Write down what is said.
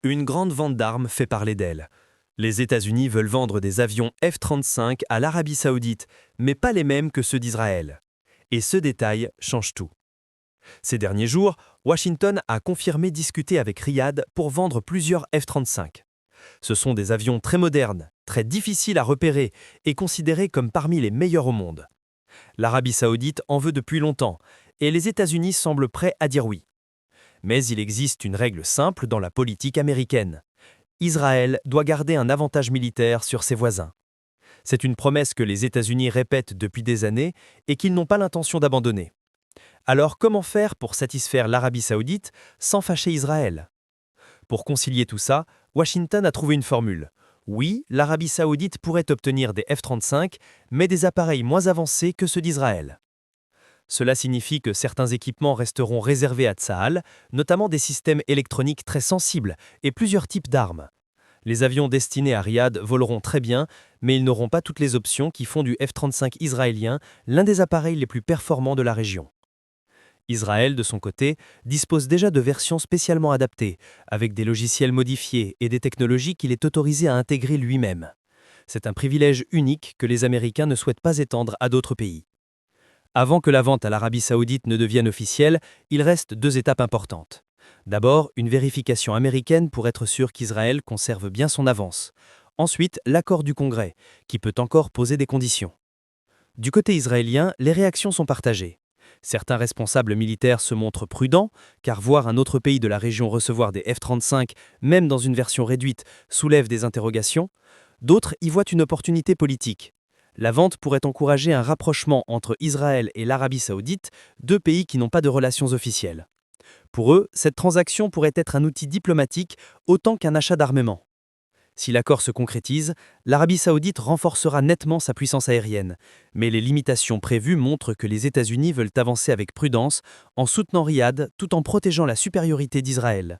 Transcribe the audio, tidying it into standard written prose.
Une grande vente d'armes fait parler d'elle. Les États-Unis veulent vendre des avions F-35 à l'Arabie Saoudite, mais pas les mêmes que ceux d'Israël. Et ce détail change tout. Ces derniers jours, Washington a confirmé discuter avec Riyad pour vendre plusieurs F-35. Ce sont des avions très modernes, très difficiles à repérer et considérés comme parmi les meilleurs au monde. L'Arabie Saoudite en veut depuis longtemps et les États-Unis semblent prêts à dire oui. Mais il existe une règle simple dans la politique américaine. Israël doit garder un avantage militaire sur ses voisins. C'est une promesse que les États-Unis répètent depuis des années et qu'ils n'ont pas l'intention d'abandonner. Alors comment faire pour satisfaire l'Arabie Saoudite sans fâcher Israël? Pour concilier tout ça, Washington a trouvé une formule. Oui, l'Arabie Saoudite pourrait obtenir des F-35, mais des appareils moins avancés que ceux d'Israël. Cela signifie que certains équipements resteront réservés à Tsahal, notamment des systèmes électroniques très sensibles et plusieurs types d'armes. Les avions destinés à Riyad voleront très bien, mais ils n'auront pas toutes les options qui font du F-35 israélien l'un des appareils les plus performants de la région. Israël, de son côté, dispose déjà de versions spécialement adaptées, avec des logiciels modifiés et des technologies qu'il est autorisé à intégrer lui-même. C'est un privilège unique que les Américains ne souhaitent pas étendre à d'autres pays. Avant que la vente à l'Arabie Saoudite ne devienne officielle, il reste deux étapes importantes. D'abord, une vérification américaine pour être sûr qu'Israël conserve bien son avance. Ensuite, l'accord du Congrès, qui peut encore poser des conditions. Du côté israélien, les réactions sont partagées. Certains responsables militaires se montrent prudents, car voir un autre pays de la région recevoir des F-35, même dans une version réduite, soulève des interrogations. D'autres y voient une opportunité politique. La vente pourrait encourager un rapprochement entre Israël et l'Arabie Saoudite, deux pays qui n'ont pas de relations officielles. Pour eux, cette transaction pourrait être un outil diplomatique autant qu'un achat d'armement. Si l'accord se concrétise, l'Arabie Saoudite renforcera nettement sa puissance aérienne, mais les limitations prévues montrent que les États-Unis veulent avancer avec prudence en soutenant Riyad tout en protégeant la supériorité d'Israël.